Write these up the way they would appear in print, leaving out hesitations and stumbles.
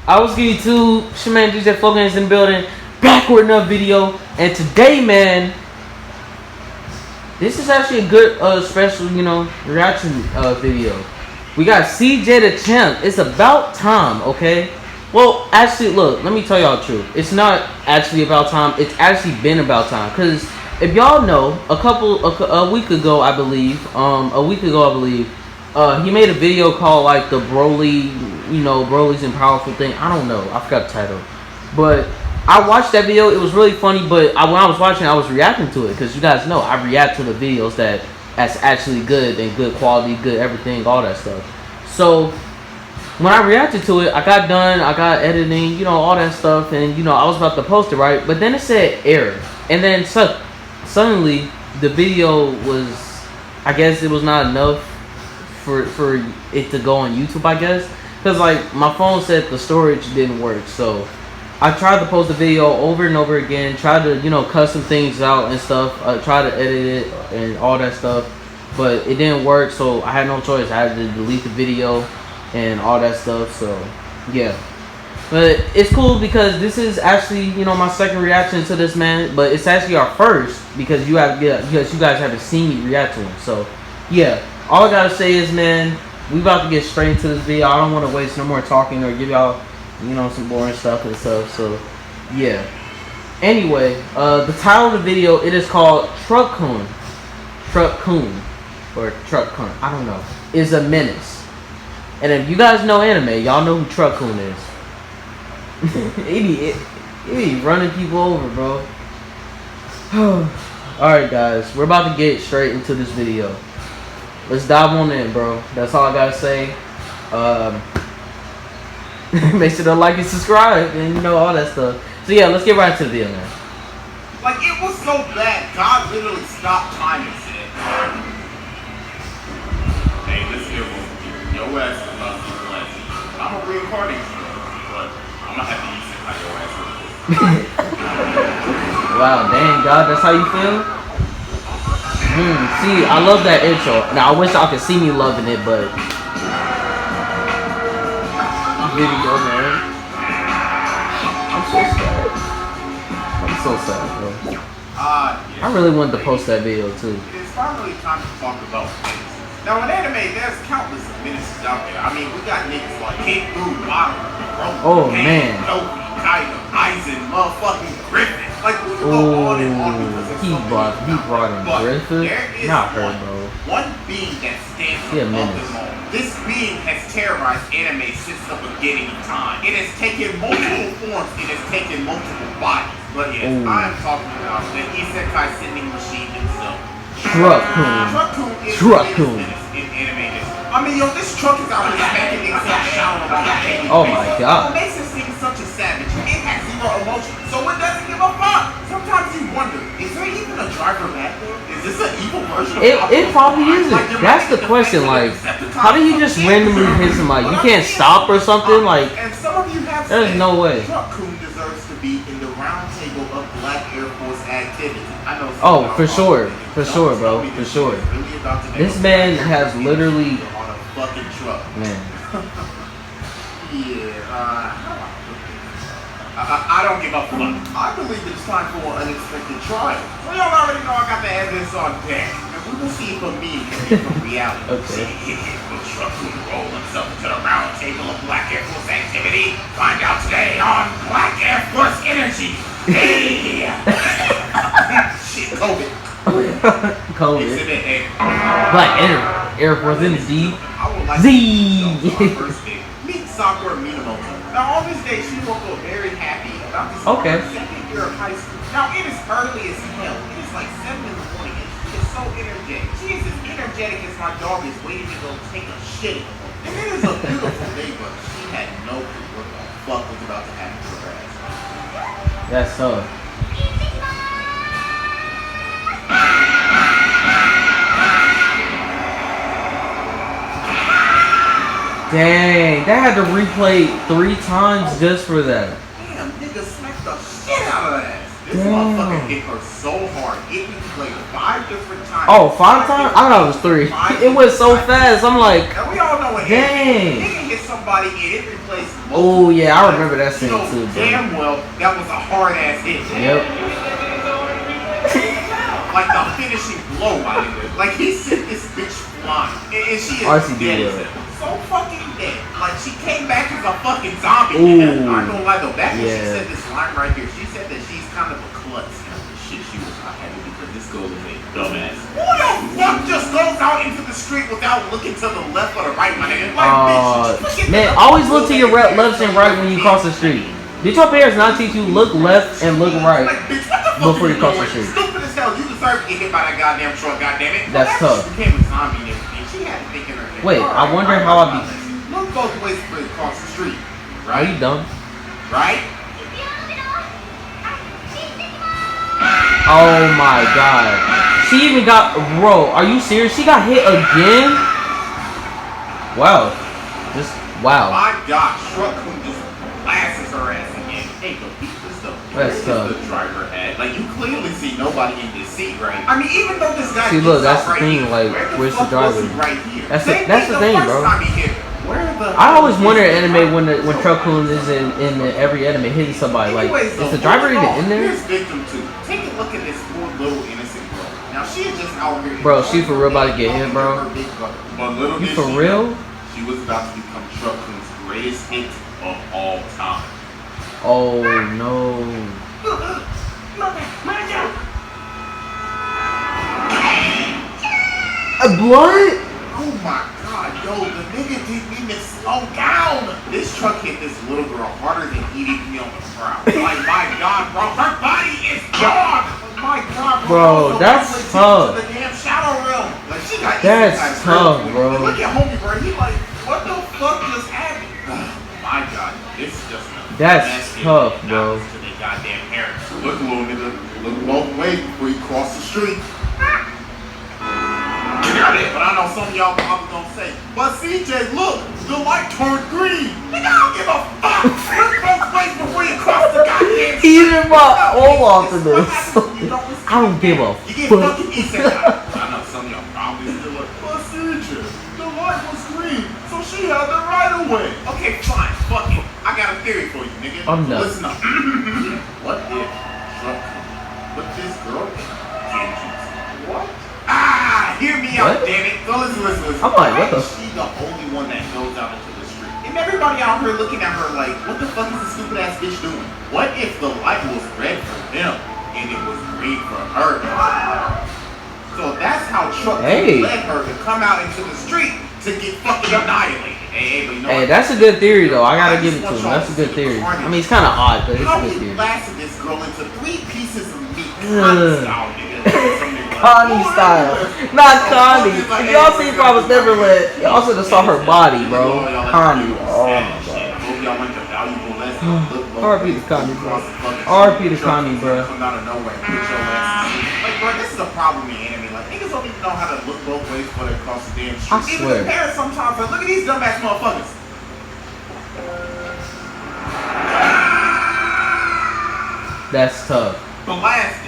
I was getting to man DJFlowGames in the building, back with another video, and today, man, this is actually a good special, reaction video. We got CJ the Champ. It's about time, okay? Well, actually, look, let me tell y'all the truth. It's not actually about time. It's actually been about time. Cause if y'all know, a week ago, I believe, he made a video called like the Broly, Broly's and Powerful thing. I don't know. I forgot the title. But I watched that video. It was really funny. But when I was watching, I was reacting to it because you guys know I react to the videos that's actually good and good quality, good everything, all that stuff. So when I reacted to it, I got done. I got editing, all that stuff, and I was about to post it, right? But then it said error, and then suddenly the video was, I guess it was not enough for it to go on YouTube, I guess, because like my phone said the storage didn't work. So I tried to post the video over and over again, tried to cut some things out and stuff, try to edit it and all that stuff, but it didn't work. So I had no choice. I had to delete the video and all that stuff. So yeah, but it's cool because this is actually my second reaction to this man, but it's actually our first because you guys haven't seen me react to him. So yeah, all I gotta say is, man, we about to get straight into this video. I don't want to waste no more talking or give y'all some boring stuff and stuff. So yeah, anyway, the title of the video, it is called Truck-Kun or Truck-Kun, I don't know, is a menace. And if you guys know anime, y'all know who Truck-Kun is. he be running people over, bro. Alright guys, we're about to get straight into this video. Let's dive on in, bro. That's all I gotta say. Make sure to like and subscribe and all that stuff. So yeah, let's get right to the video, man. Like, it was so bad, God literally stopped time and said, hey, listen here, your ass is about to be plenty. I'm a reincarnation, but I'm gonna have to use it like your ass real quick. Wow, dang, God, that's how you feel? See, I love that intro. Now, I wish y'all could see me loving it, but video, man. I'm so sad. I'm so sad, bro. Yeah. I really wanted to post that video, too. It is finally time to talk about Menace. Now, in anime, there's countless Menaces out there. I mean, we got niggas like Kid Buu, Bottom, man. Loki, Kaido, Aizen, motherfucking Griffin. Like, we can go on and on because he brought in Griffin. Not her, bro. One being that stands above them all. This being has terrorized anime since the beginning of time. It has taken multiple forms. It has taken multiple bodies. But yes, I'm talking about the isekai sending machine himself. Truck-Kun is in anime. I mean, yo, this truck is out here smacking himself down on the daily basis. Oh my god. What makes this thing such a savage? It has zero emotion, so it doesn't give a fuck. Sometimes you wonder, is there even a driver back there? Is this an evil version of it probably isn't. Like, that's the question. Like, how do you just randomly hit somebody? You can't stop or something? Like, and some of you have there's no way. Truck-Kun deserves to be in the round table of Black Air Force activity. I know. Oh, for sure, bro, for sure. This man has literally on a fucking truck. Man. Yeah. I don't give a fuck. I believe it's time for an unexpected trial. Well, y'all already know I got the evidence on deck. And we will see if a meme can be from reality. Okay. Will Truck-Kun roll himself into the round table of Black Air Force activity? Find out today on Black Air Force Energy. Hey! Shit, COVID. COVID. Exhibit A. Black Air Force Energy. I would like Z. to first name. Meet Sakura Minamoto. Now, on this day, she will feel very happy about this second year of high school. Now, it is early as hell. It is like 7 in the morning, and she is so energetic. She is as energetic as my dog is waiting to go take a shit. And it is a beautiful day, but she had no clue what the fuck was about to happen to her ass. That's so. Dang, they had to replay 3 times just for that. Damn, nigga smacked the shit out of that. This motherfucker hit her so hard, it replayed 5 different times. Oh, 5 times? I thought it was 3. It went so fast. I'm like, and we all know what dang. Nigga hit somebody and it replays Oh yeah, I remember that scene too, bro. Damn well, that was a hard ass hit. Yep. Like the finishing blow, my nigga. Like he sent this bitch flying, and she is dead as hell. So fucking dead. Like she came back as a fucking zombie. I'm not gonna lie though, back when she said this line right here, she said that she's kind of a klutz. Shit, she was not happy because this girl is a dumbass. Who the fuck just goes out into the street without looking to the left or the right, my nigga? Like, bitch, man, always look to your left and right when you cross the street. Did your parents not teach you look left and look right before you cross the street? Stupid as hell. You deserve to get hit by that goddamn truck, goddammit. That's tough. She became a zombie and everything. She had to think in her head. Wait, I wonder how I be. Look both ways before you cross the street. Are you dumb? Right? Oh my god. She even got, bro, are you serious? She got hit again? Wow. Just, wow. My god, Truck-Kun just blasted her ass again. Hey, go beat this stuff. That's tough. The driver had. Like, you clearly see nobody in this seat, right? I mean, even though this guy. See, look, that's the thing, like, where's the driver? Right here. That's the thing, bro. I always wonder in anime when Truck-Kun is in every anime hitting somebody, like, is the driver even in there? Here's victim 2. Take a look at this poor little innocent girl. Now she is just out here. Bro, she for real about to get hit, bro. You for real? She was about to become Truck-Kun's greatest hit of all time. Oh no. A blunt? Oh my god, yo, the nigga didn't even slow down. This truck hit this little girl harder than EDP on the crowd. Like, my god, bro, her body is gone. My god, bro, that's tough. The damn shadow realm. Like, she got that's tough, bro. Look at homie, bro. He like, what the fuck just happened? My god, this is just that's tough, bro. To the goddamn hair. Look, little nigga, look both ways before you cross the street. But I know some of y'all probably gonna say, but CJ, look, the light turned green. Nigga, I don't give a fuck. Look both ways before you cross the goddamn street. He didn't brought all off of this. I don't give a fuck. You get fucking isekai. I know some of y'all probably still like, but CJ, the light was green, so she had the right of way. Okay, fine, fuck it. I got a theory for you, nigga. I'm nuts. Listen up. What if Truck-Kun put this girl in Genji's? What? Hear me out, damn it. So listen. I'm like, what the? She's the only one that goes out into the street. And everybody out here looking at her like, what the fuck is this stupid ass bitch doing? What if the light was red for them and it was green for her? So that's how Truck-Kun led her to come out into the street to get fucking annihilated. But you know hey, that's a good theory though. I gotta give it to him. That's a good theory. I mean, it's kind of odd, but it's a good theory. How he blasted this girl into 3 pieces of meat. Connie style. Not Connie. If y'all seen Promised Neverland, y'all should have saw her body, bro. Connie. Oh my god. RP to Connie, bro. RP to Connie, bro. Like, bro, this is a problem in anime. Like, niggas don't even know how to look both ways before they cross the damn street. I swear. Even the parents sometimes, like, look at these dumbass motherfuckers. That's tough. Blasted.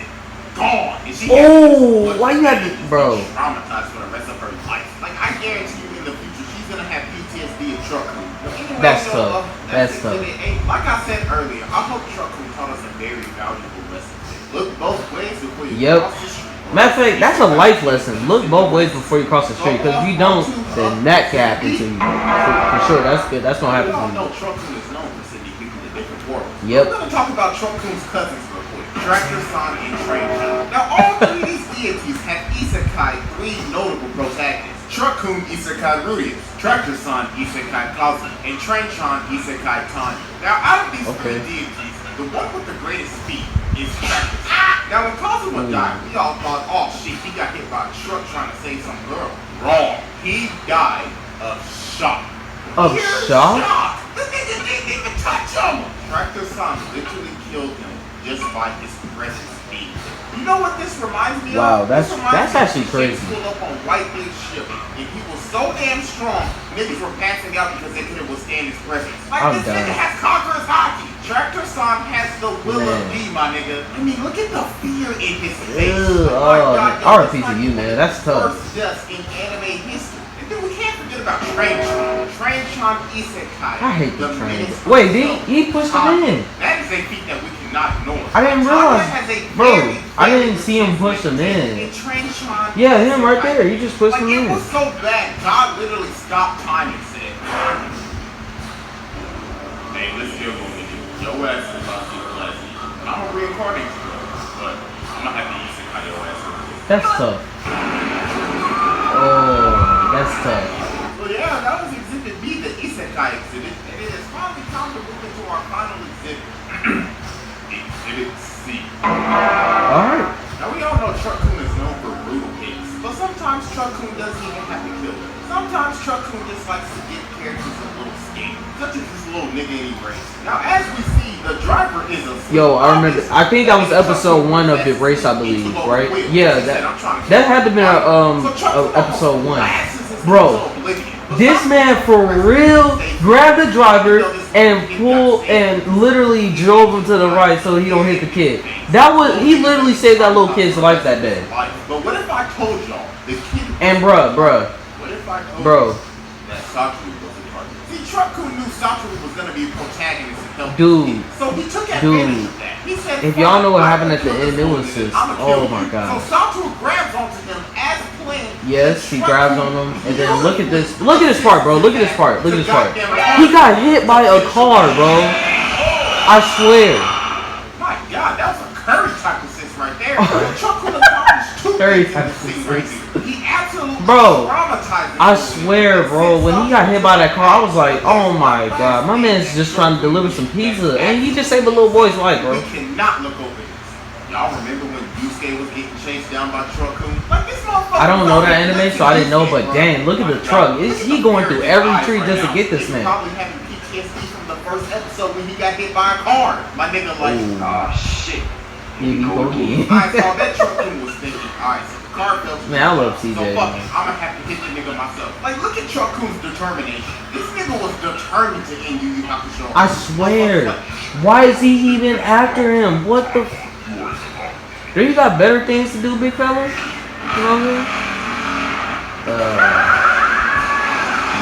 Gone. And she why you had to, bro? Traumatized for the rest of her life. Like, I guarantee you in the future, she's gonna have PTSD and Truck-Kun. Anyway, that's tough. That's tough. Like I said earlier, I hope Truck-Kun taught us a very valuable lesson. Look both ways before you cross the street. Matter of fact, that's a life lesson. Look both ways before you cross the street. Because if you don't, then that can happen to you. For sure, that's good. That's gonna happen to you. We all know Truck-Kun is known for sending people to different worlds. Yep. We're gonna talk about Truck-Kun's cousins real quick. Tractor-san and Train-chan. Now, all 3 of these deities have isekai 3 notable protagonists. Truck-Kun isekai Rudius, Tractor-san isekai Kazu, and Train-chan isekai Tanya. Now, out of these 3 deities, the one with the greatest speed is Tractor-san. Now, when Kazuma died, we all thought, oh shit, he got hit by a truck trying to save some girl. Wrong. He died of shock. Of shock? The nigga didn't even touch him. Tractor-san literally killed him just by his presence being there. You know what this reminds me of? Wow, that's actually crazy. He pulled up on White Big ship, and he was so damn strong, niggas were passing out because they couldn't withstand his presence. Like, this nigga has Conqueror's Haki. Tractor-san has the will of D, my nigga. I mean, look at the fear in his face. RP to you, man. That's tough. First death in anime history. And then we can't forget about Train-chan. Train-Chan Isekai. I hate the train. Wait, he pushed him in. That is a feat that we cannot ignore. I didn't realize, bro. I didn't see him push him in. Yeah, him right there. He just pushed him in. It was so bad. God literally stopped time and said, "Hey, let's still go with you. Your ass is about to be classy. I'm gonna reincarnate you, but I'm gonna have to Isekai your ass." That's tough. Oh, that's tough. So yeah, that was Exhibit B, the Isekai exhibit, and it is finally time to move into our final exhibit, Exhibit C. Alright. Now we all know Truck-Kun is known for brutal hits, but sometimes Truck-Kun doesn't even have to kill them. Sometimes Truck-Kun just likes to give characters a little sting, such as this little nigga in Erase. Now as we see, the driver is a... Yo, I remember, I think that was episode 1 of the race, I believe, right? Yeah, that had to be episode 1. Bro, this man for real grabbed the driver and pulled and literally drove him to the right so he don't hit the kid. That was, he literally saved that little kid's life that day. But what if I told y'all the kid... And bruh, what if I told bro, that Satoru was the target? See, Truck-Kun knew Satoru was gonna be a protagonist and help dude, so he took advantage of that. He said, if y'all know what happened at the end, it was just, oh my god. So Satoru grabs onto him as planned. Yes, he grabs on him, and then look at this part, bro. Look at this part. Look at this part. He got hit by a car, bro. I swear. My God, that was a Curry type assist right there. Truck-Kun accomplished 2 Curry things type in this assist. race. He absolutely Bro, traumatized I swear, bro, when he got hit by that car, I was like, oh my god, my man's just trying to deliver some pizza, and he just saved a little boy's life, bro. We cannot look over this. Y'all remember when Yusuke was getting chased down by Truck-Kun? Like this motherfucker. I don't know that anime, so I didn't know, but dang, look at the truck. He going through every tree just to get this man. Probably having PTSD from the first episode when he got hit by a car. My nigga like, oh shit. Here we go again. I saw that Truck-Kun was thinking, alright, so the car fell. Man, I love CJ. So fuck it, I'm gonna have to hit the nigga myself. Like, look at Truck-Kun's determination. This nigga was determined to end you. You have to show him. I swear. Why is he even after him? What the? Do you got better things to do, big fella? You know what I mean?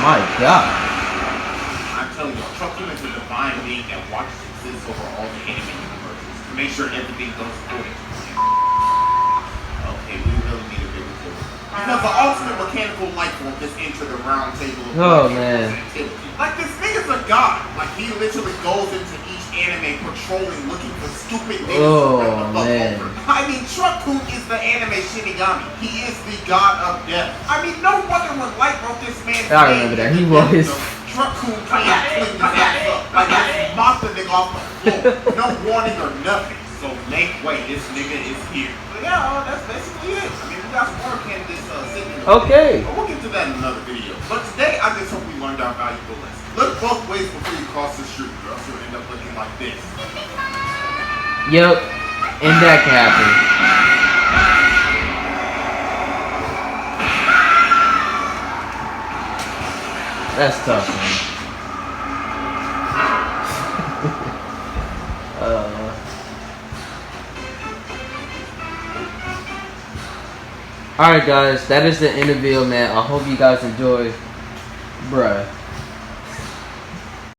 My God. I'm telling you, Truck-Kun is a divine being that watches exist over all the anime universes to make sure everything goes according to plan. Okay, we really need a bigger tool. Because the ultimate mechanical life form just entered the round table of activity. Like, this nigga's a god. Like, he literally goes into each anime patrolling, looking for stupid niggas to run the fuck over. I mean, Truck-Kun is the anime Shinigami. He is the god of death. I mean, no wonder when Light wrote this man's I remember that. He was. Truck-Kun can't clean his ass up. Like, just mop the nigga off the floor. No warning or nothing. So make way, this nigga is here. But yeah, that's basically it. I mean, we got some more candidates sitting in the okay. But we'll get to that in another video. But today, I just hope we learned our valuable lesson. Look both ways before you cross the street, or else you'll end up looking like this. Yep, and that can happen. That's tough, man. Alright guys, that is the end of the video, man. I hope you guys enjoy. Bruh.